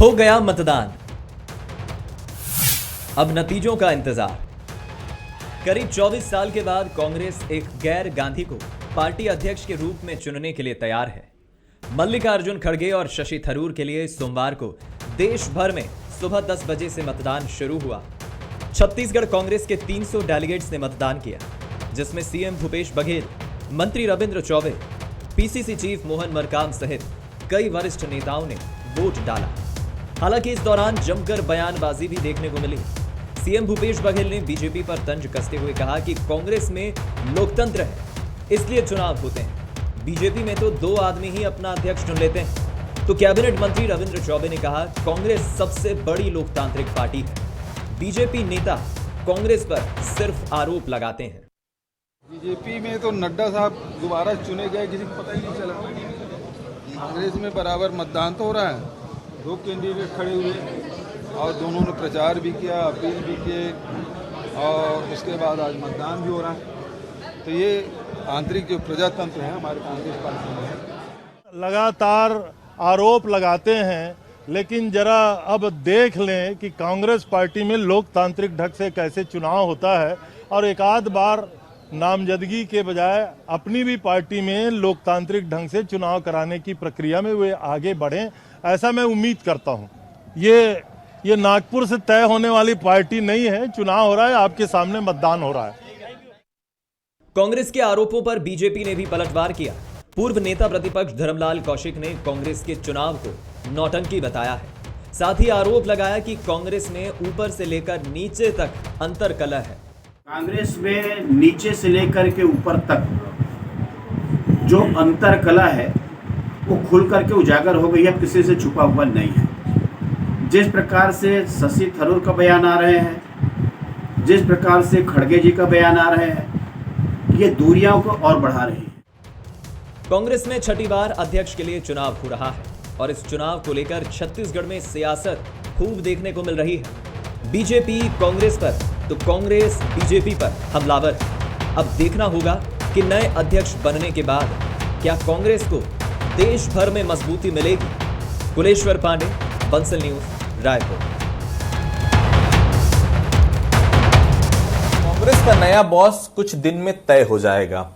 हो गया मतदान, अब नतीजों का इंतजार। करीब 24 साल के बाद कांग्रेस एक गैर गांधी को पार्टी अध्यक्ष के रूप में चुनने के लिए तैयार है। मल्लिकार्जुन खड़गे और शशि थरूर के लिए सोमवार को देश भर में सुबह 10 बजे से मतदान शुरू हुआ। छत्तीसगढ़ कांग्रेस के 300 डेलीगेट्स ने मतदान किया, जिसमें सीएम भूपेश बघेल, मंत्री रविंद्र चौबे, पीसीसी चीफ मोहन मरकाम सहित कई वरिष्ठ नेताओं ने वोट डाला। हालांकि इस दौरान जमकर बयानबाजी भी देखने को मिली। सीएम भूपेश बघेल ने बीजेपी पर तंज कसते हुए कहा कि कांग्रेस में लोकतंत्र है, इसलिए चुनाव होते हैं। बीजेपी में तो 2 आदमी ही अपना अध्यक्ष चुन लेते हैं। तो कैबिनेट मंत्री रविंद्र चौबे ने कहा, कांग्रेस सबसे बड़ी लोकतांत्रिक पार्टी है। बीजेपी नेता कांग्रेस पर सिर्फ आरोप लगाते हैं। बीजेपी में तो नड्डा साहब दोबारा चुने गए, किसी को पता ही नहीं चला। कांग्रेस में बराबर मतदान तो हो रहा है, 2 कैंडिडेट खड़े हुए और दोनों ने प्रचार भी किया, अपील भी किए और उसके बाद आज मतदान भी हो रहा है। तो ये आंतरिक जो प्रजातंत्र है हमारे कांग्रेस पार्टी में है। लगातार आरोप लगाते हैं, लेकिन जरा अब देख लें कि कांग्रेस पार्टी में लोकतांत्रिक ढंग से कैसे चुनाव होता है और एक आध बार नामजदगी के बजाय अपनी भी पार्टी में लोकतांत्रिक ढंग से चुनाव कराने की प्रक्रिया में वे आगे बढ़ें, ऐसा मैं उम्मीद करता हूं। ये नागपुर से तय होने वाली पार्टी नहीं है। चुनाव हो रहा है, आपके सामने मतदान हो रहा है। कांग्रेस के आरोपों पर बीजेपी ने भी पलटवार किया। पूर्व नेता प्रतिपक्ष धर्मलाल कौशिक ने कांग्रेस के चुनाव को नौटंकी बताया है। साथ ही आरोप लगाया कि कांग्रेस में ऊपर से लेकर नीचे तक अंतर कलह है। कांग्रेस में नीचे से लेकर के ऊपर तक जो अंतर कलह है वो खुल करके उजागर हो गई है, किसी से छुपा हुआ नहीं है। जिस प्रकार से शशि थरूर का बयान आ रहे हैं, जिस प्रकार से खड़गे जी का बयान आ रहे हैं, ये दूरियों को और बढ़ा रही है। कांग्रेस में छठी बार अध्यक्ष के लिए चुनाव हो रहा है और इस चुनाव को लेकर छत्तीसगढ़ में सियासत खूब देखने को मिल रही है। बीजेपी कांग्रेस पर तो कांग्रेस बीजेपी पर हमलावर है। अब देखना होगा कि नए अध्यक्ष बनने के बाद क्या कांग्रेस को देश भर में मजबूती मिलेगी। कुलेश्वर पांडे, बंसल न्यूज, रायपुर। कांग्रेस का नया बॉस कुछ दिन में तय हो जाएगा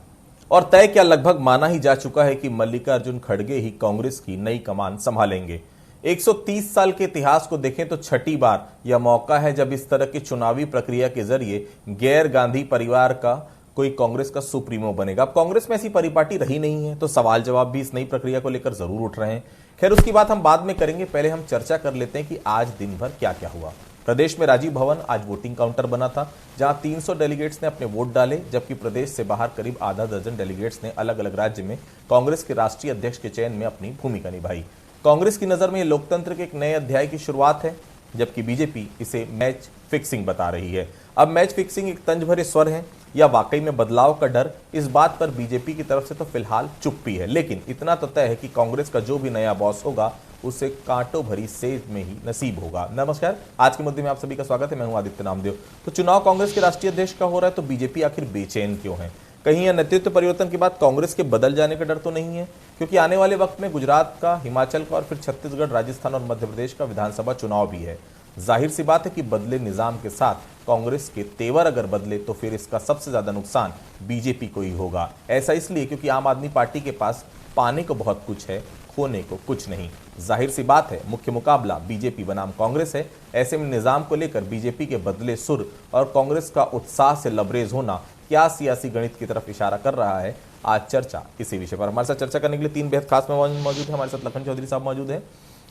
और तय क्या लगभग माना ही जा चुका है कि मल्लिकार्जुन खड़गे ही कांग्रेस की नई कमान संभालेंगे। 130 साल के इतिहास को देखें तो छठी बार यह मौका है जब इस तरह की चुनावी प्रक्रिया के जरिए गैर गांधी परिवार का कोई कांग्रेस का सुप्रीमो बनेगा। अब कांग्रेस में ऐसी परिपाटी रही नहीं है, तो सवाल जवाब भी इस नई प्रक्रिया को लेकर जरूर उठ रहे हैं। खैर, उसकी बात हम बाद में करेंगे। पहले हम चर्चा कर लेते हैं कि आज दिन भर क्या क्या हुआ। प्रदेश में राजीव भवन आज वोटिंग काउंटर बना था, जहां 300 डेलीगेट्स ने अपने वोट डाले, जबकि प्रदेश से बाहर करीब आधा दर्जन डेलीगेट्स ने अलग अलग राज्य में कांग्रेस के राष्ट्रीय अध्यक्ष के चयन में अपनी भूमिका निभाई। कांग्रेस की नजर में यह लोकतंत्र के एक नए अध्याय की शुरुआत है, जबकि बीजेपी इसे मैच फिक्सिंग बता रही है। अब मैच फिक्सिंग एक तंज भरे स्वर है या वाकई में बदलाव का डर, इस बात पर बीजेपी की तरफ से तो फिलहाल चुप्पी है। लेकिन इतना तो तय है कि कांग्रेस का जो भी नया बॉस होगा उसे कांटों भरी सेज में ही नसीब होगा। नमस्कार, आज के मुद्दे में आप सभी का स्वागत है। मैं हूं आदित्य नामदेव। तो चुनाव कांग्रेस के राष्ट्रीय अध्यक्ष का हो रहा है, तो बीजेपी आखिर बेचैन क्यों है? कहीं यह नेतृत्व परिवर्तन के बाद कांग्रेस के बदल जाने का डर तो नहीं है? क्योंकि आने वाले वक्त में गुजरात का, हिमाचल का और फिर छत्तीसगढ़, राजस्थान और मध्य प्रदेश का विधानसभा चुनाव भी है। जाहिर सी बात है कि बदले निजाम के साथ कांग्रेस के तेवर अगर बदले तो फिर इसका सबसे ज्यादा नुकसान बीजेपी को ही होगा। ऐसा इसलिए क्योंकि आम आदमी पार्टी के पास पाने को बहुत कुछ है, खोने को कुछ नहीं। जाहिर सी बात है, मुख्य मुकाबला बीजेपी बनाम कांग्रेस है। ऐसे में निजाम को लेकर बीजेपी के बदले सुर और कांग्रेस का उत्साह से लबरेज होना क्या सियासी गणित की तरफ इशारा कर रहा है? आज चर्चा इसी विषय पर। हमारे साथ चर्चा करने के लिए 3 बेहद खास मेहमान मौजूद है। हमारे साथ लखन चौधरी साहब मौजूद हैं,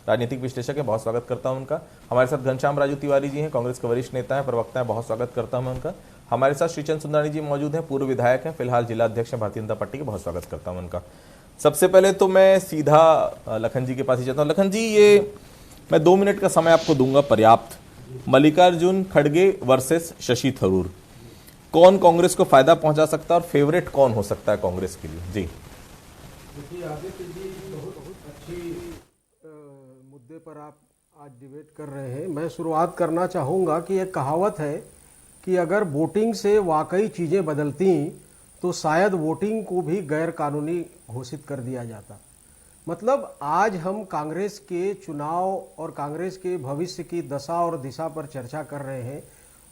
राजनीतिक विश्लेषक है, बहुत स्वागत करता हूं उनका। हमारे साथ घनश्याम राजू तिवारी जी हैं, कांग्रेस के वरिष्ठ नेता हैं, प्रवक्ता हैं, बहुत स्वागत करता हूं उनका। हमारे साथ श्रीचंद सुंदरानी जी मौजूद हैं, पूर्व विधायक हैं, फिलहाल जिला अध्यक्ष हैं भारतीय जनता पार्टी के, बहुत स्वागत करता हूं उनका। सबसे पहले तो मैं सीधा लखन जी के पास ही जाता हूं। लखन जी, ये मैं 2 मिनट का समय आपको दूंगा पर्याप्त। मल्लिकार्जुन खड़गे वर्सेस शशि थरूर, कौन कांग्रेस को फायदा पहुंचा सकता है और फेवरेट कौन हो सकता है कांग्रेस के लिए? जी देखिए आदित्य जी, बहुत अच्छी मुद्दे पर आप आज डिबेट कर रहे हैं। मैं शुरुआत करना चाहूँगा कि एक कहावत है कि अगर वोटिंग से वाकई चीज़ें बदलती तो शायद वोटिंग को भी गैर कानूनी घोषित कर दिया जाता। मतलब आज हम कांग्रेस के चुनाव और कांग्रेस के भविष्य की दशा और दिशा पर चर्चा कर रहे हैं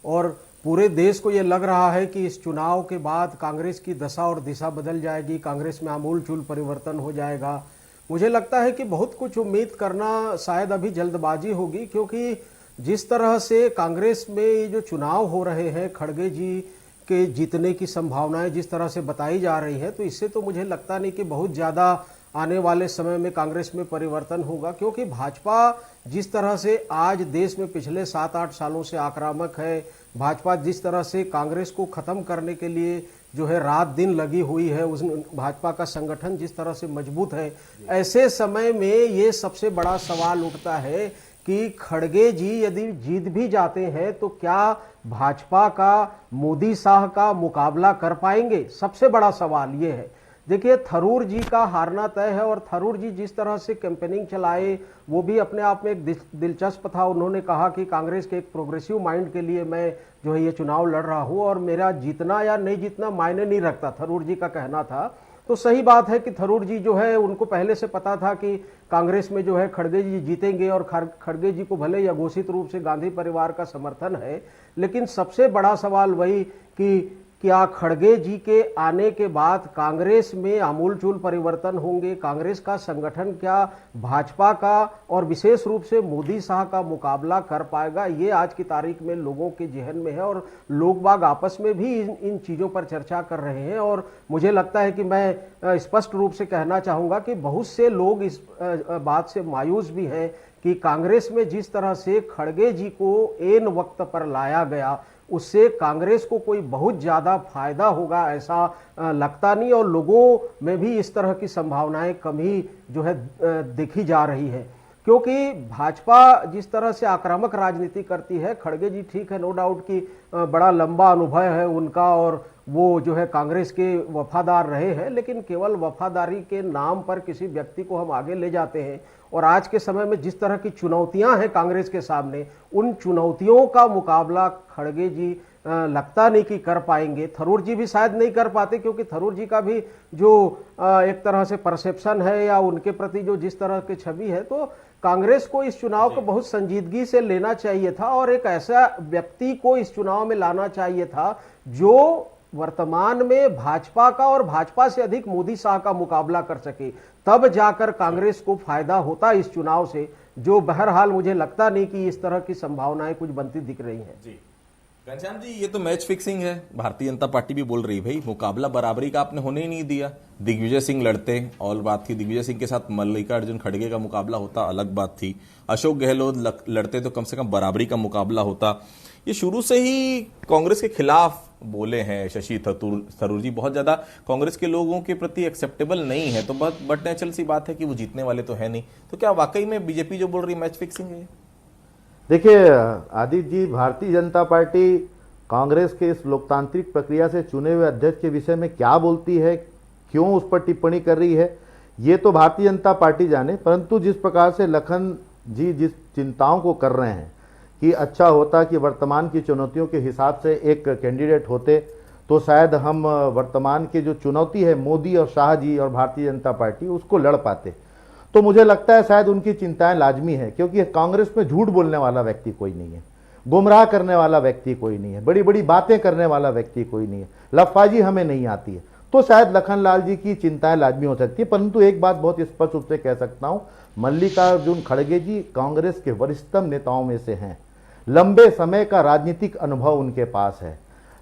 और पूरे देश को ये लग रहा है कि इस चुनाव के बाद कांग्रेस की दशा और दिशा बदल जाएगी, कांग्रेस में आमूलचूल परिवर्तन हो जाएगा। मुझे लगता है कि बहुत कुछ उम्मीद करना शायद अभी जल्दबाजी होगी, क्योंकि जिस तरह से कांग्रेस में ये जो चुनाव हो रहे हैं, खड़गे जी के जीतने की संभावनाएं जिस तरह से बताई जा रही है, तो इससे तो मुझे लगता नहीं कि बहुत ज़्यादा आने वाले समय में कांग्रेस में परिवर्तन होगा। क्योंकि भाजपा जिस तरह से आज देश में पिछले 7-8 सालों से आक्रामक है, भाजपा जिस तरह से कांग्रेस को खत्म करने के लिए जो है रात दिन लगी हुई है, उस भाजपा का संगठन जिस तरह से मजबूत है, ऐसे समय में ये सबसे बड़ा सवाल उठता है कि खड़गे जी यदि जीत भी जाते हैं तो क्या भाजपा का मोदी शाह का मुकाबला कर पाएंगे? सबसे बड़ा सवाल ये है। देखिए, थरूर जी का हारना तय है और थरूर जी जिस तरह से कैंपेनिंग चलाए वो भी अपने आप में एक दिलचस्प था। उन्होंने कहा कि कांग्रेस के एक प्रोग्रेसिव माइंड के लिए मैं जो है ये चुनाव लड़ रहा हूं और मेरा जीतना या नहीं जीतना मायने नहीं रखता, थरूर जी का कहना था। तो सही बात है कि थरूर जी जो है उनको पहले से पता था कि कांग्रेस में जो है खड़गे जी जीतेंगे और खड़गे जी को भले ही अघोषित रूप से गांधी परिवार का समर्थन है, लेकिन सबसे बड़ा सवाल वही कि क्या खड़गे जी के आने के बाद कांग्रेस में आमूलचूल परिवर्तन होंगे, कांग्रेस का संगठन क्या भाजपा का और विशेष रूप से मोदी शाह का मुकाबला कर पाएगा? ये आज की तारीख में लोगों के जहन में है और लोग बाग आपस में भी इन चीज़ों पर चर्चा कर रहे हैं। और मुझे लगता है कि मैं स्पष्ट रूप से कहना चाहूँगा कि बहुत से लोग इस बात से मायूस भी हैं कि कांग्रेस में जिस तरह से खड़गे जी को एन वक्त पर लाया गया, उससे कांग्रेस को कोई बहुत ज़्यादा फायदा होगा ऐसा लगता नहीं और लोगों में भी इस तरह की संभावनाएं कम ही जो है देखी जा रही है। क्योंकि भाजपा जिस तरह से आक्रामक राजनीति करती है, खड़गे जी ठीक है, नो डाउट कि बड़ा लंबा अनुभव है उनका और वो जो है कांग्रेस के वफादार रहे हैं, लेकिन केवल वफादारी के नाम पर किसी व्यक्ति को हम आगे ले जाते हैं। और आज के समय में जिस तरह की चुनौतियां हैं कांग्रेस के सामने, उन चुनौतियों का मुकाबला खड़गे जी लगता नहीं कि कर पाएंगे। थरूर जी भी शायद नहीं कर पाते, क्योंकि थरूर जी का भी जो एक तरह से परसेप्शन है या उनके प्रति जो जिस तरह की छवि है, तो कांग्रेस को इस चुनाव को बहुत संजीदगी से लेना चाहिए था और एक ऐसा व्यक्ति को इस चुनाव में लाना चाहिए था जो वर्तमान में भाजपा का और भाजपा से अधिक मोदी शाह का मुकाबला कर सके, तब जाकर कांग्रेस को फायदा होता इस चुनाव से, जो बहरहाल मुझे लगता नहीं कि इस तरह की संभावनाएं कुछ बनती दिख रही हैं। जी घनश्याम जी, ये तो मैच फिक्सिंग है। भारतीय जनता पार्टी भी बोल रही भाई मुकाबला बराबरी का आपने होने ही नहीं दिया। दिग्विजय सिंह लड़ते और बात थी, दिग्विजय सिंह के साथ मल्लिकार्जुन खड़गे का मुकाबला होता, अलग बात थी। अशोक गहलोत लड़ते तो कम से कम बराबरी का मुकाबला होता। ये शुरू से ही कांग्रेस के खिलाफ बोले हैं शशि थरूर जी, बहुत ज्यादा कांग्रेस के लोगों के प्रति एक्सेप्टेबल नहीं है। तो बट नेचुरल सी बात है कि वो जीतने वाले तो है नहीं। तो क्या वाकई में बीजेपी जो बोल रही मैच फिक्सिंग है? देखिए आदित्य जी, भारतीय जनता पार्टी कांग्रेस के इस लोकतांत्रिक प्रक्रिया से चुने हुए अध्यक्ष के विषय में क्या बोलती है, क्यों उस पर टिप्पणी कर रही है, ये तो भारतीय जनता पार्टी जाने। परंतु जिस प्रकार से लखन जी जिस चिंताओं को कर रहे हैं कि अच्छा होता कि वर्तमान की चुनौतियों के हिसाब से एक कैंडिडेट होते, तो शायद हम वर्तमान की जो चुनौती है मोदी और शाह जी और भारतीय जनता पार्टी, उसको लड़ पाते। तो मुझे लगता है शायद उनकी चिंताएं लाजमी है, क्योंकि कांग्रेस में झूठ बोलने वाला व्यक्ति कोई नहीं है, गुमराह करने वाला व्यक्ति कोई नहीं है, बड़ी बड़ी बातें करने वाला व्यक्ति कोई नहीं है, लफाजी हमें नहीं आती है। तो शायद लखनलाल जी की चिंताएं लाजमी हो सकती है। परंतु एक बात बहुत स्पष्ट रूप से कह सकता हूं, मल्लिकार्जुन खड़गे जी कांग्रेस के वरिष्ठतम नेताओं में से हैं, लंबे समय का राजनीतिक अनुभव उनके पास है।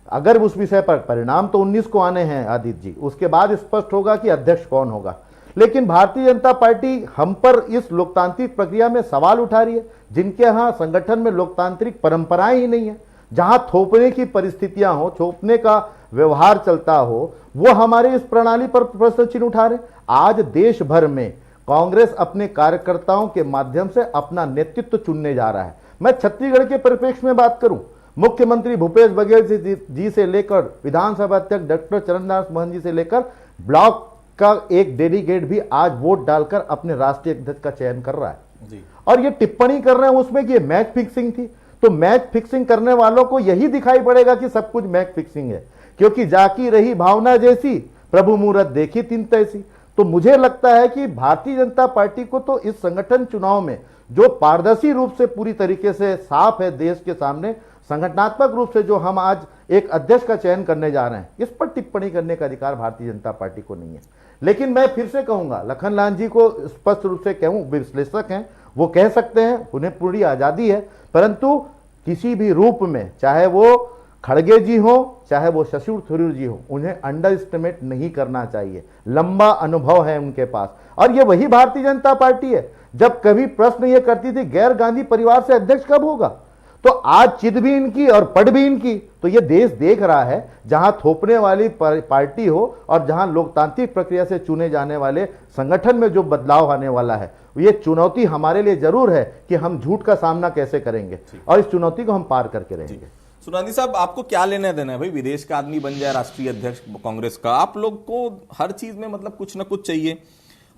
अगर उस विषय पर परिणाम तो 19 को आने हैं आदित्य जी, उसके बाद स्पष्ट होगा कि अध्यक्ष कौन होगा। लेकिन भारतीय जनता पार्टी हम पर इस लोकतांत्रिक प्रक्रिया में सवाल उठा रही है, जिनके यहाँ संगठन में लोकतांत्रिक परंपराएं ही नहीं है, जहां थोपने की परिस्थितियां हो, थोपने का व्यवहार चलता हो, वो हमारे इस प्रणाली पर प्रश्न चिन्ह उठा रहे। आज देश भर में कांग्रेस अपने कार्यकर्ताओं के माध्यम से अपना नेतृत्व चुनने जा रहा है। मैं छत्तीसगढ़ के परिप्रेक्ष्य में बात करूं, मुख्यमंत्री भूपेश बघेल जी से लेकर विधानसभा अध्यक्ष डॉक्टर चरणदास महंत जी से लेकर ब्लॉक का एक डेलीगेट भी आज वोट डालकर अपने राष्ट्रीय अध्यक्ष का चयन कर रहा है जी। और ये टिप्पणी कर रहे हैं उसमें कि ये मैच फिक्सिंग थी। तो मैच फिक्सिंग करने वालों को यही दिखाई पड़ेगा कि सब कुछ मैच फिक्सिंग है, क्योंकि जाकी रही भावना जैसी प्रभु मूरत देखी तीन तैसी। तो मुझे लगता है कि भारतीय जनता पार्टी को तो इस संगठन चुनाव में जो पारदर्शी रूप से पूरी तरीके से साफ है देश के सामने, संगठनात्मक रूप से जो हम आज एक अध्यक्ष का चयन करने जा रहे हैं, इस पर टिप्पणी करने का अधिकार भारतीय जनता पार्टी को नहीं है। लेकिन मैं फिर से कहूंगा, लखनलाल जी को स्पष्ट रूप से कहूं, विश्लेषक हैं, वो कह सकते हैं, उन्हें पूरी आजादी है, परंतु किसी भी रूप में, चाहे वो खड़गे जी हो चाहे वो शशि थरूर जी हो, उन्हें अंडर एस्टिमेट नहीं करना चाहिए। लंबा अनुभव है उनके पास, और ये वही भारतीय जनता पार्टी है। जब कभी प्रश्न ये करती थी गैर गांधी परिवार से अध्यक्ष कब होगा, तो आज चिद भी इनकी और पढ़ भी इनकी। तो ये देश देख रहा है जहां थोपने वाली पार्टी हो और जहां लोकतांत्रिक प्रक्रिया से चुने जाने वाले संगठन में जो बदलाव आने वाला है, ये चुनौती हमारे लिए जरूर है कि हम झूठ का सामना कैसे करेंगे, और इस चुनौती को हम पार करके रहेंगे। सुनांदी साहब, आपको क्या लेना देना है भाई, विदेश का आदमी बन जाए राष्ट्रीय अध्यक्ष कांग्रेस का? आप लोग को हर चीज में मतलब कुछ ना कुछ चाहिए।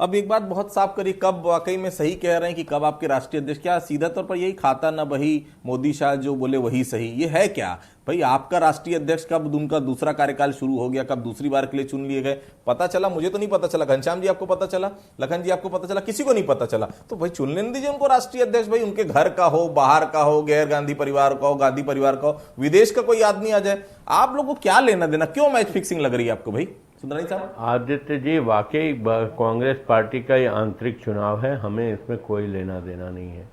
अब एक बात बहुत साफ करी, कब वाकई में सही कह रहे हैं कि कब आपके राष्ट्रीय अध्यक्ष, क्या सीधा तौर पर यही खाता ना बही, मोदी शाह जो बोले वही सही, ये है क्या भाई? आपका राष्ट्रीय अध्यक्ष कब उनका दूसरा कार्यकाल शुरू हो गया, कब दूसरी बार के लिए चुन लिए गए, पता चला? मुझे तो नहीं पता चला। घनश्याम जी आपको पता चला, लखन जी आपको पता चला, किसी को नहीं पता चला। तो भाई चुन लेने दीजिए उनको राष्ट्रीय अध्यक्ष। भाई उनके घर का हो, बाहर का हो, गैर गांधी परिवार का हो, गांधी परिवार का हो, विदेश का कोई आदमी आ जाए, आप लोगों को क्या लेना देना? क्यों मैच फिक्सिंग लग रही है आपको भाई सुंदरानी साहब? आदित्य जी, वाकई कांग्रेस पार्टी का ये आंतरिक चुनाव है, हमें इसमें कोई लेना देना नहीं है।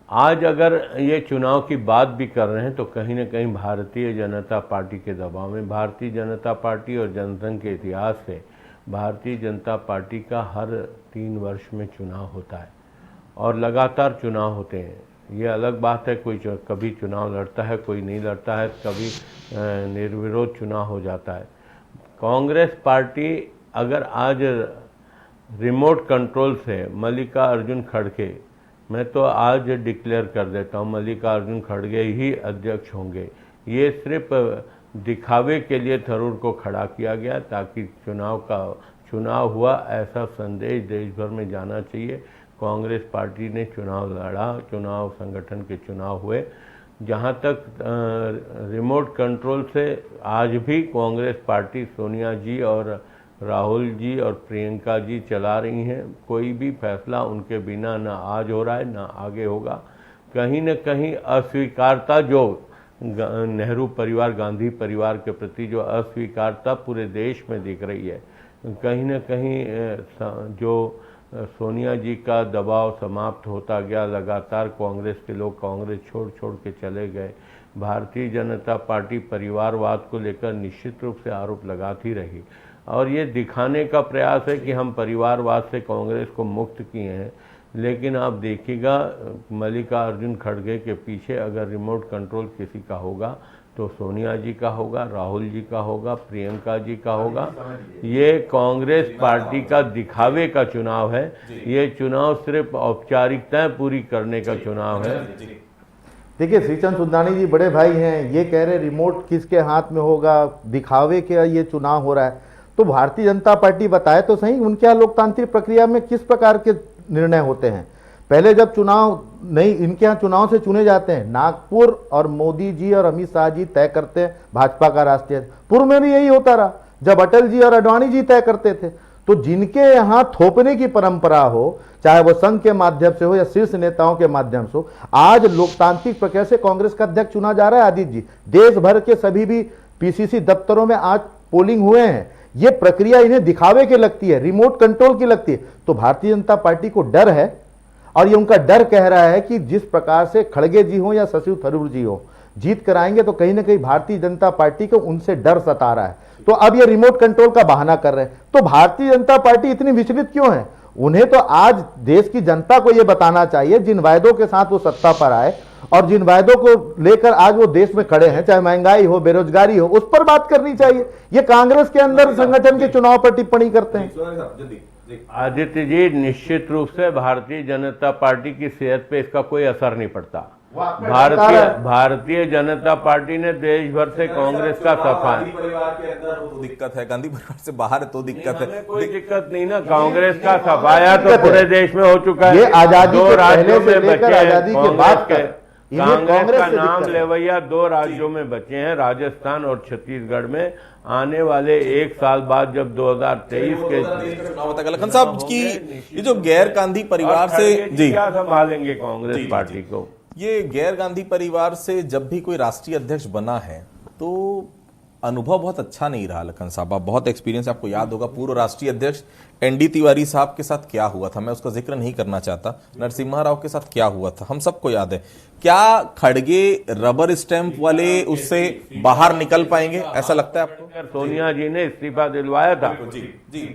आज अगर ये चुनाव की बात भी कर रहे हैं तो कहीं ना कहीं भारतीय जनता पार्टी के दबाव में, भारतीय जनता पार्टी और जनसंघ के इतिहास से भारतीय जनता पार्टी का हर 3 वर्ष में चुनाव होता है और लगातार चुनाव होते हैं। ये अलग बात है, कोई कभी चुनाव लड़ता है, कोई नहीं लड़ता है, कभी निर्विरोध चुनाव हो जाता है। कांग्रेस पार्टी अगर आज रिमोट कंट्रोल से मल्लिकार्जुन खड़गे, मैं तो आज डिक्लेयर कर देता हूँ, मल्लिकार्जुन खड़गे ही अध्यक्ष होंगे। ये सिर्फ दिखावे के लिए थरूर को खड़ा किया गया ताकि चुनाव हुआ ऐसा संदेश देश भर में जाना चाहिए। कांग्रेस पार्टी ने चुनाव लड़ा, चुनाव संगठन के चुनाव हुए। जहाँ तक रिमोट कंट्रोल से आज भी कांग्रेस पार्टी सोनिया जी और राहुल जी और प्रियंका जी चला रही हैं। कोई भी फैसला उनके बिना ना आज हो रहा है ना आगे होगा। कहीं न कहीं अस्वीकारता, जो नेहरू परिवार, गांधी परिवार के प्रति जो अस्वीकारता पूरे देश में दिख रही है, कहीं न कहीं जो सोनिया जी का दबाव समाप्त होता गया। लगातार कांग्रेस के लोग कांग्रेस छोड़ के चले गए। भारतीय जनता पार्टी परिवारवाद को लेकर निश्चित रूप से आरोप लगाती रही और ये दिखाने का प्रयास है कि हम परिवारवाद से कांग्रेस को मुक्त किए हैं। लेकिन आप देखिएगा, मल्लिकार्जुन खड़गे के पीछे अगर रिमोट कंट्रोल किसी का होगा तो सोनिया जी का होगा, राहुल जी का होगा, प्रियंका जी का होगा। ये कांग्रेस पार्टी का दिखावे का चुनाव है। ये चुनाव सिर्फ औपचारिकताएं पूरी करने का चुनाव है। देखिए, श्रीचंद सुंदरानी जी बड़े भाई हैं, ये कह रहे रिमोट किसके हाथ में होगा, दिखावे के ये चुनाव हो रहा है। तो भारतीय जनता पार्टी बताए तो सही, उनके यहाँ लोकतांत्रिक प्रक्रिया में किस प्रकार के निर्णय होते हैं। पहले जब चुनाव नहीं, इनके यहाँ चुनाव से चुने जाते हैं, नागपुर और मोदी जी और अमित शाह जी तय करते हैं भाजपा का राष्ट्रीय। पूर्व में भी यही होता रहा, जब अटल जी और आडवाणी जी तय करते थे। तो जिनके यहाँ थोपने की परंपरा हो, चाहे वो संघ के माध्यम से हो या शीर्ष नेताओं के माध्यम से हो, आज लोकतांत्रिक प्रक्रिया से कांग्रेस का अध्यक्ष चुना जा रहा है। आदित्य जी, देश भर के सभी भी पीसीसी दफ्तरों में आज पोलिंग हुए हैं। ये प्रक्रिया इन्हें दिखावे के लगती है, रिमोट कंट्रोल की लगती है। तो भारतीय जनता पार्टी को डर है, और ये उनका डर कह रहा है कि जिस प्रकार से खड़गे जी हो या शशि थरूर जी हो, जीत कर आएंगे तो कहीं ना कहीं भारतीय जनता पार्टी को उनसे डर सता रहा है। तो अब ये रिमोट कंट्रोल का बहाना कर रहे हैं। तो भारतीय जनता पार्टी इतनी विचलित क्यों है? उन्हें तो आज देश की जनता को यह बताना चाहिए, जिन वायदों के साथ वो सत्ता पर आए और जिन वायदों को लेकर आज वो देश में खड़े हैं, चाहे महंगाई हो, बेरोजगारी हो, उस पर बात करनी चाहिए। ये कांग्रेस के अंदर संगठन के चुनाव पर टिप्पणी करते हैं। आदित्य जी, निश्चित रूप से भारतीय जनता पार्टी की सेहत पे इसका कोई असर नहीं पड़ता। भारतीय जनता पार्टी ने देश भर से कांग्रेस का सफाई, परिवार के अंदर तो दिक्कत है, गांधी परिवार से बाहर तो दिक्कत है, कोई दिक्कत नहीं ना। कांग्रेस का सफाया तो पूरे देश में हो चुका है। ये आजादी दो के राज्यों पहले से में लेकर बचे आजादी के बाद तक कांग्रेस का से नाम दिक्कत है। लेवैया 2 राज्यों में बचे हैं, राजस्थान और छत्तीसगढ़ में। आने वाले 1 साल बाद जब 2023 के चुनाव तक लखन साहब की ये जो गैर गांधी परिवार से जी क्या संभालेंगे कांग्रेस पार्टी को? ये गैर गांधी परिवार से जब भी कोई राष्ट्रीय अध्यक्ष बना है तो अनुभव बहुत अच्छा नहीं रहा। लखन साहब, आप बहुत एक्सपीरियंस, आपको याद होगा पूर्व राष्ट्रीय अध्यक्ष एनडी तिवारी साहब के साथ क्या हुआ था, मैं उसका जिक्र नहीं करना चाहता। नरसिम्हा राव के साथ क्या हुआ था हम सबको याद है। क्या खड़गे रबर स्टैंप वाले उससे बाहर निकल पाएंगे, ऐसा लगता है आपको? सोनिया जी ने इस्तीफा दिलवाया था। जी जी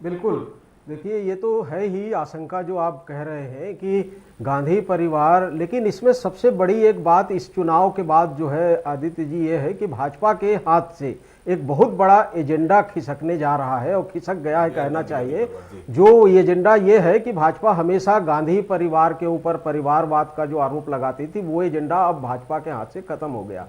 बिल्कुल। देखिए, ये तो है ही आशंका जो आप कह रहे हैं कि गांधी परिवार, लेकिन इसमें सबसे बड़ी एक बात इस चुनाव के बाद जो है आदित्य जी, ये है कि भाजपा के हाथ से एक बहुत बड़ा एजेंडा खिसकने जा रहा है, और खिसक गया है कहना चाहिए। जो एजेंडा ये है कि भाजपा हमेशा गांधी परिवार के ऊपर परिवारवाद का जो आरोप लगाती थी, वो एजेंडा अब भाजपा के हाथ से खत्म हो गया।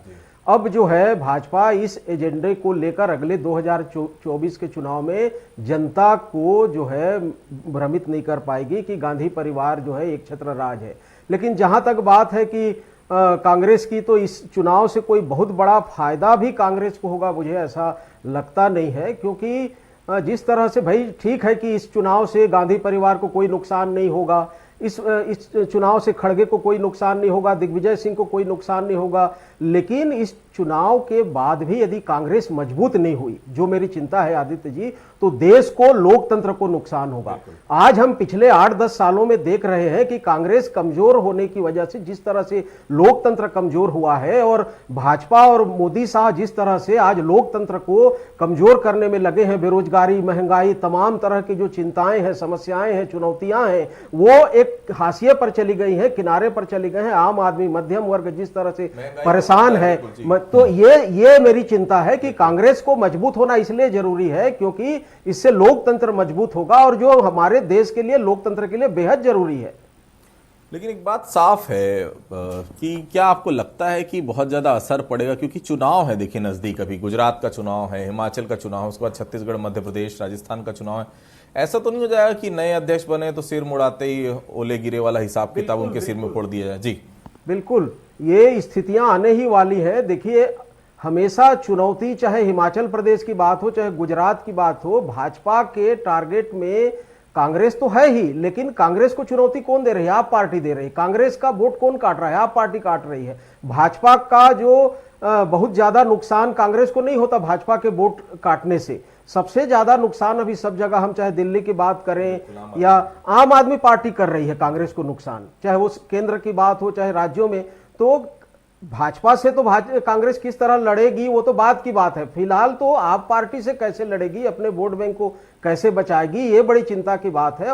अब जो है भाजपा इस एजेंडे को लेकर अगले 2024 के चुनाव में जनता को जो है भ्रमित नहीं कर पाएगी कि गांधी परिवार जो है एक छत्र राज है। लेकिन जहां तक बात है कि कांग्रेस की, तो इस चुनाव से कोई बहुत बड़ा फायदा भी कांग्रेस को होगा, मुझे ऐसा लगता नहीं है। क्योंकि जिस तरह से, भाई ठीक है कि इस चुनाव से गांधी परिवार को कोई नुकसान नहीं होगा, इस चुनाव से खड़गे को कोई नुकसान नहीं होगा, दिग्विजय सिंह को कोई नुकसान नहीं होगा, लेकिन इस चुनाव के बाद भी यदि कांग्रेस मजबूत नहीं हुई, जो मेरी चिंता है आदित्य जी, तो देश को, लोकतंत्र को नुकसान होगा। आज हम पिछले 8-10 सालों में देख रहे हैं कि कांग्रेस कमजोर होने की वजह से जिस तरह से लोकतंत्र कमजोर हुआ है, और भाजपा और मोदी साहब जिस तरह से आज लोकतंत्र को कमजोर करने में लगे हैं, बेरोजगारी, महंगाई, तमाम तरह की जो चिंताएं हैं, समस्याएं हैं, चुनौतियां हैं, वो एक हाशिए पर चली गई हैं, किनारे पर चली गए हैं। आम आदमी, मध्यम वर्ग जिस तरह से परेशान है, तो ये मेरी चिंता है कि कांग्रेस को मजबूत होना इसलिए जरूरी है क्योंकि इससे लोकतंत्र मजबूत होगा, और जो हमारे देश के लिए, लोकतंत्र के लिए बेहद जरूरी है। लेकिन एक बात साफ है कि क्या आपको लगता है कि बहुत ज्यादा असर पड़ेगा, क्योंकि चुनाव है, देखिए नजदीक, अभी गुजरात का चुनाव है, हिमाचल का चुनाव है, उसके बाद छत्तीसगढ़, मध्य प्रदेश, राजस्थान का चुनाव है। ऐसा तो नहीं हो जाएगा कि नए अध्यक्ष बने तो सिर मुड़ाते ही ओले गिरे वाला हिसाब किताब उनके सिर में फोड़ दिया जाए? जी बिल्कुल, ये स्थितियां आने ही वाली है। देखिए, हमेशा चुनौती, चाहे हिमाचल प्रदेश की बात हो, चाहे गुजरात की बात हो, भाजपा के टारगेट में कांग्रेस तो है ही, लेकिन कांग्रेस को चुनौती कौन दे रही है? आप पार्टी दे रही है। कांग्रेस का वोट कौन काट रहा है? आप पार्टी काट रही है। भाजपा का जो बहुत ज्यादा नुकसान कांग्रेस को नहीं होता भाजपा के वोट काटने से। सबसे ज्यादा नुकसान अभी सब जगह, हम चाहे दिल्ली की बात करें या आम आदमी पार्टी कर रही है कांग्रेस को नुकसान, चाहे वो केंद्र की बात हो चाहे राज्यों में। तो भाजपा से तो कांग्रेस किस तरह लड़ेगी वो तो बात की बात है। फिलहाल तो आप पार्टी से कैसे लड़ेगी, अपने वोट बैंक को कैसे बचाएगी, ये बड़ी चिंता की बात है।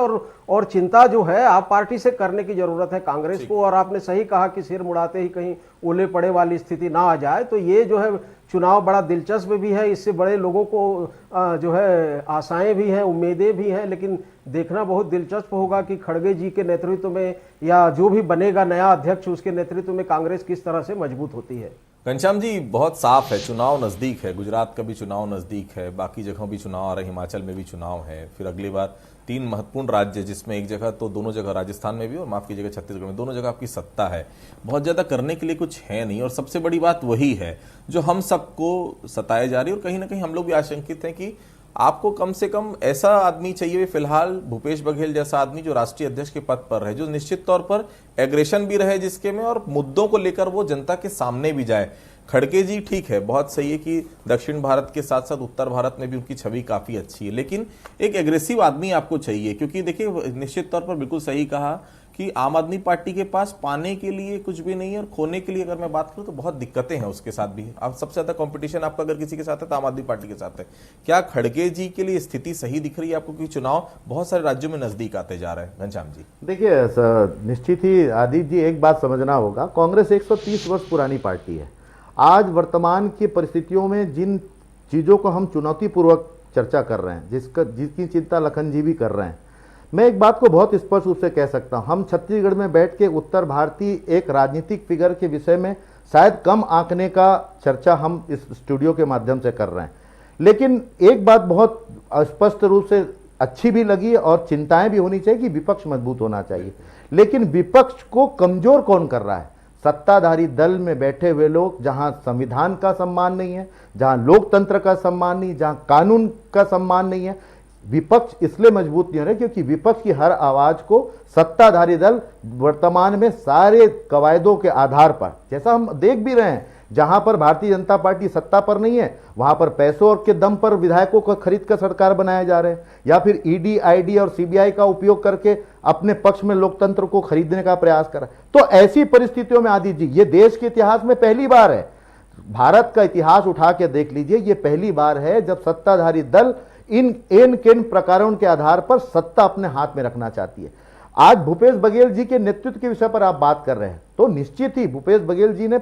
और चिंता जो है आप पार्टी से करने की जरूरत है कांग्रेस को। और आपने सही कहा कि सिर मुड़ाते ही कहीं ओले पड़े वाली स्थिति ना आ जाए। तो ये जो है चुनाव बड़ा दिलचस्प भी है, इससे बड़े लोगों को जो है आशाएं भी हैं, उम्मीदें भी हैं, लेकिन देखना बहुत दिलचस्प होगा कि खड़गे जी के नेतृत्व में या जो भी बनेगा नया अध्यक्ष उसके नेतृत्व में कांग्रेस किस तरह से मजबूत होती है। घनश्याम जी, बहुत साफ है, चुनाव नजदीक है, गुजरात का भी चुनाव नजदीक है, बाकी जगहों भी चुनाव आ रहे, हिमाचल में भी चुनाव है, फिर अगली बार 3 महत्वपूर्ण राज्य, जिसमें एक जगह तो दोनों जगह राजस्थान में भी और माफ कीजिएगा छत्तीसगढ़ में, दोनों जगह आपकी सत्ता है। बहुत ज्यादा करने के लिए कुछ है नहीं, और सबसे बड़ी बात वही है जो हम सबको सताए जा रही है, और कहीं ना कहीं हम लोग भी आशंकित हैं कि आपको कम से कम ऐसा आदमी चाहिए फिलहाल, भूपेश बघेल जैसा आदमी जो राष्ट्रीय अध्यक्ष के पद पर रहे, जो निश्चित तौर पर एग्रेशन भी रहे जिसके में, और मुद्दों को लेकर वो जनता के सामने भी जाए। खड़गे जी ठीक है, बहुत सही है कि दक्षिण भारत के साथ साथ उत्तर भारत में भी उनकी छवि काफी अच्छी है, लेकिन एक एग्रेसिव आदमी आपको चाहिए। क्योंकि देखिए, निश्चित तौर पर बिल्कुल सही कहा कि आम आदमी पार्टी के पास पाने के लिए कुछ भी नहीं है, और खोने के लिए अगर मैं बात करूं तो बहुत दिक्कतें हैं उसके साथ भी। अब सबसे ज्यादा कंपटीशन आपका अगर किसी के साथ है तो आम आदमी पार्टी के साथ है। क्या खड़गे जी के लिए स्थिति सही दिख रही है आपको, कि चुनाव बहुत सारे राज्यों में नजदीक आते जा रहे हैं? घनश्याम जी, देखिए निश्चित ही आदित्य जी, एक बात समझना होगा, कांग्रेस 130 वर्ष पुरानी पार्टी है। आज वर्तमान की परिस्थितियों में जिन चीज़ों को हम चुनौतीपूर्वक चर्चा कर रहे हैं, जिसकी चिंता लखन जी भी कर रहे हैं, मैं एक बात को बहुत स्पष्ट रूप से कह सकता हूं, हम छत्तीसगढ़ में बैठ के उत्तर भारतीय एक राजनीतिक फिगर के विषय में शायद कम आंकने का चर्चा हम इस स्टूडियो के माध्यम से कर रहे हैं। लेकिन एक बात बहुत स्पष्ट रूप से अच्छी भी लगी और चिंताएं भी होनी चाहिए कि विपक्ष मजबूत होना चाहिए। लेकिन विपक्ष को कमजोर कौन कर रहा है? सत्ताधारी दल में बैठे हुए लोग, जहां संविधान का सम्मान नहीं है, जहां लोकतंत्र का सम्मान नहीं, जहां कानून का सम्मान नहीं है, विपक्ष इसलिए मजबूत नहीं हो रहे क्योंकि विपक्ष की हर आवाज को सत्ताधारी दल वर्तमान में सारे कवायदों के आधार पर, जैसा हम देख भी रहे हैं, जहां पर भारतीय जनता पार्टी सत्ता पर नहीं है वहां पर पैसों और के दम पर विधायकों को खरीद कर सरकार बनाए जा रहे हैं, या फिर ईडी, आईडी और सीबीआई का उपयोग करके अपने पक्ष में लोकतंत्र को खरीदने का प्रयास कर रहा है। तो ऐसी परिस्थितियों में आदित्य जी, ये देश के इतिहास में पहली बार है, भारत का इतिहास उठा के देख लीजिए, ये पहली बार है जब सत्ताधारी दल किन प्रकारों के आधार पर सत्ता अपने हाथ में रखना चाहती है। आज भूपेश बघेल जी के नेतृत्व के विषय पर आप बात कर रहे हैं, तो निश्चित ही भूपेश बघेल जी ने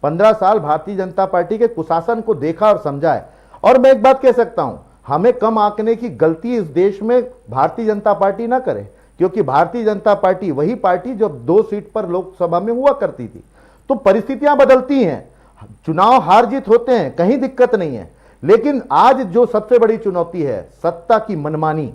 15 साल भारतीय जनता पार्टी के कुशासन को देखा और समझा है। और मैं एक बात कह सकता हूं, हमें कम आंकने की गलती इस देश में भारतीय जनता पार्टी ना करे, क्योंकि भारतीय जनता पार्टी वही पार्टी जो 2 सीट पर लोकसभा में हुआ करती थी। तो परिस्थितियां बदलती हैं, चुनाव हार जीत होते हैं, कहीं दिक्कत नहीं है, लेकिन आज जो सबसे बड़ी चुनौती है सत्ता की मनमानी,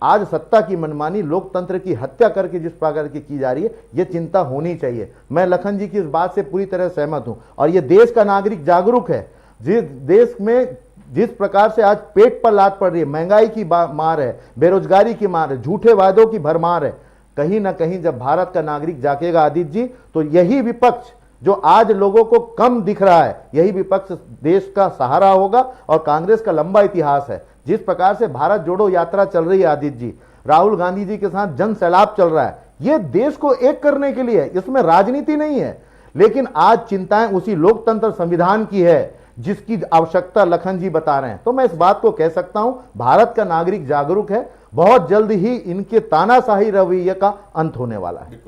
आज सत्ता की मनमानी लोकतंत्र की हत्या करके जिस प्रकार की जा रही है, यह चिंता होनी चाहिए। मैं लखन जी की इस बात से पूरी तरह सहमत हूं, और यह देश का नागरिक जागरूक है। जिस देश में जिस प्रकार से आज पेट पर लात पड़ रही है, महंगाई की मार है, बेरोजगारी की मार है, झूठे वादों की भरमार है, कहीं ना कहीं जब भारत का नागरिक जागेगा आदित्य जी, तो यही विपक्ष जो आज लोगों को कम दिख रहा है, यही विपक्ष देश का सहारा होगा। और कांग्रेस का लंबा इतिहास है, जिस प्रकार से भारत जोड़ो यात्रा चल रही है आदित्य जी, राहुल गांधी जी के साथ जन सैलाब चल रहा है, यह देश को एक करने के लिए, इसमें राजनीति नहीं है। लेकिन आज चिंताएं उसी लोकतंत्र संविधान की है जिसकी आवश्यकता लखन जी बता रहे हैं। तो मैं इस बात को कह सकता हूं, भारत का नागरिक जागरूक है, बहुत जल्द ही इनके तानाशाही रवैये का अंत होने वाला है।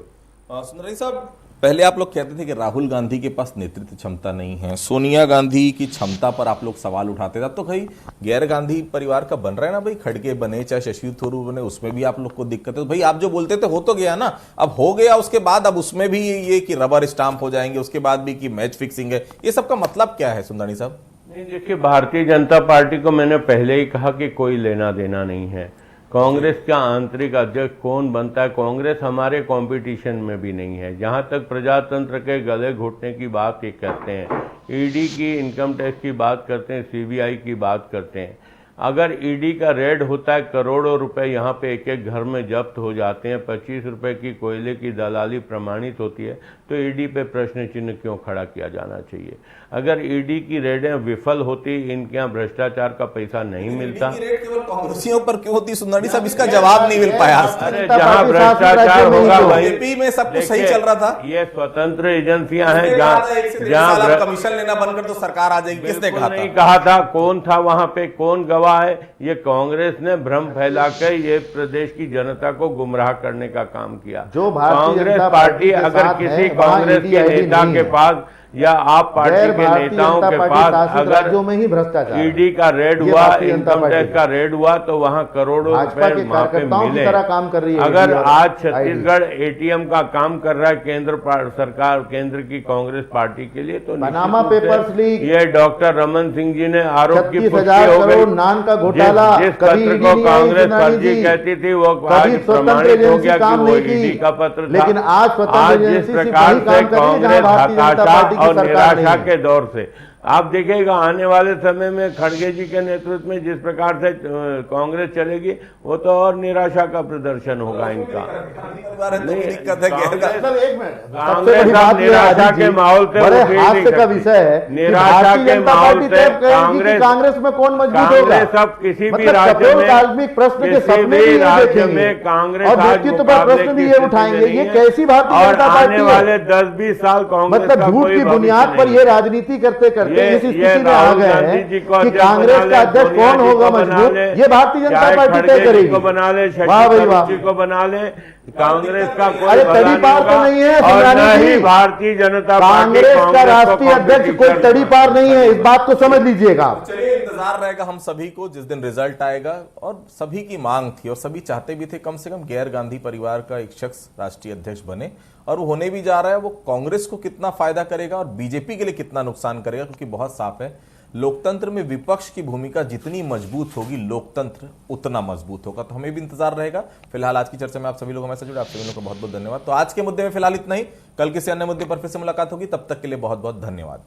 सुंदर साहब, पहले आप लोग कहते थे कि राहुल गांधी के पास नेतृत्व क्षमता नहीं है, सोनिया गांधी की क्षमता पर आप लोग सवाल उठाते थे। अब तो भाई गैर गांधी परिवार का बन रहा है ना भाई, खड़गे बने चाहे शशि थरूर बने, उसमें भी आप लोग को दिक्कत है। तो भाई आप जो बोलते थे हो तो गया ना, अब हो गया, उसके बाद अब उसमें भी ये कि रबर स्टाम्प हो जाएंगे, उसके बाद भी कि मैच फिक्सिंग है, ये सबका मतलब क्या है सुंदरनी साहब? नहीं, देखिए, भारतीय जनता पार्टी को मैंने पहले ही कहा कि कोई लेना देना नहीं है। कांग्रेस का आंतरिक अध्यक्ष कौन बनता है, कांग्रेस हमारे कंपटीशन में भी नहीं है। जहां तक प्रजातंत्र के गले घुटने की बात ये कहते हैं, ईडी की, इनकम टैक्स की बात करते हैं, सीबीआई की बात करते हैं, अगर ईडी का रेड होता है, करोड़ों रुपए यहाँ पे एक एक घर में जब्त हो जाते हैं, 25 रुपए की कोयले की दलाली प्रमाणित होती है, तो ईडी पे प्रश्न चिन्ह क्यों खड़ा किया जाना चाहिए? अगर ईडी की रेडें विफल होती, इनके यहाँ भ्रष्टाचार का पैसा नहीं मिलता, रेड केवल कांग्रेसियों पर क्यों होती सुंदरनी साहब, इसका जवाब नहीं मिल पाया। अरे जहाँ भ्रष्टाचार होगा वहीं यूपी में सब कुछ सही चल रहा था। ये स्वतंत्र एजेंसियां हैं, जहाँ कमीशन लेना बनकर तो सरकार आ जाएगी, किसने कहा था? नहीं कहा था, कौन था वहां पे, कौन गवाह है? ये कांग्रेस ने भ्रम फैलाकर ये प्रदेश की जनता को गुमराह करने का काम किया। जो कांग्रेस पार्टी अगर किसी कांग्रेस के नेता के पास या आप पार्टी के नेताओं के पास अगर में ही भ्रष्टाचार, ईडी का रेड हुआ, इनकम टैक्स का रेड हुआ, तो वहां करोड़ों रुपए वहां पे मिले। काम कर रही है। अगर आज छत्तीसगढ़ एटीएम का काम कर रहा है केंद्र सरकार, केंद्र की कांग्रेस पार्टी के लिए, तो पनामा पेपर्स लीक, ये डॉक्टर रमन सिंह जी ने आरोप की पुष्टि हो गई। नान का घोटाला, जिस पत्र को कांग्रेस फर्जी कहती थी वो आज प्रमाणित हो गया कि वो ईडी का पत्र था। लेकिन आज जिस प्रकार से कांग्रेस हताशा और निराशा के दौर से, आप देखिएगा आने वाले समय में खड़गे जी के नेतृत्व में जिस प्रकार से कांग्रेस चलेगी, वो तो और निराशा का प्रदर्शन होगा इनका। कांग्रेस अब निराशा के माहौल से हास्य का विषय है, निराशा के माहौल से कांग्रेस में कौन मजबूत होगा? सब किसी भी राज्य में, प्रश्न किसी भी राज्य में कांग्रेस आज प्रश्न भी ये उठाएंगे, ये कैसी भारतीय जनता पार्टी है? आने वाले 10-20 साल कांग्रेस मतलब झूठ की बुनियाद पर ये राजनीति करते करते इस स्थिति में आ गए हैं कि कांग्रेस का अध्यक्ष कौन होगा मजबूत, ये भारतीय जनता पार्टी तय करेगी। को बना ले, वाह भाई वाह, को बना ले, कांग्रेस का कोई तड़ी पार तो नहीं है, और न ही भारतीय जनता पार्टी कांग्रेस का राष्ट्रीय अध्यक्ष कोई तड़ी पार नहीं है, इस बात को समझ लीजिएगा। चलिए, इंतजार रहेगा हम सभी को जिस दिन रिजल्ट आएगा, और सभी की मांग थी और सभी चाहते भी थे कम से कम गैर गांधी परिवार का एक शख्स राष्ट्रीय अध्यक्ष बने, और वो होने भी जा रहा है। वो कांग्रेस को कितना फायदा करेगा और बीजेपी के लिए कितना नुकसान करेगा, क्योंकि बहुत साफ है लोकतंत्र में विपक्ष की भूमिका जितनी मजबूत होगी, लोकतंत्र उतना मजबूत होगा। तो हमें भी इंतजार रहेगा। फिलहाल आज की चर्चा में आप सभी लोग हमारे साथ जुड़े, आप सभी लोगों का बहुत बहुत धन्यवाद। तो आज के मुद्दे में फिलहाल इतना ही, कल किसी अन्य मुद्दे पर फिर से मुलाकात होगी, तब तक के लिए बहुत बहुत धन्यवाद।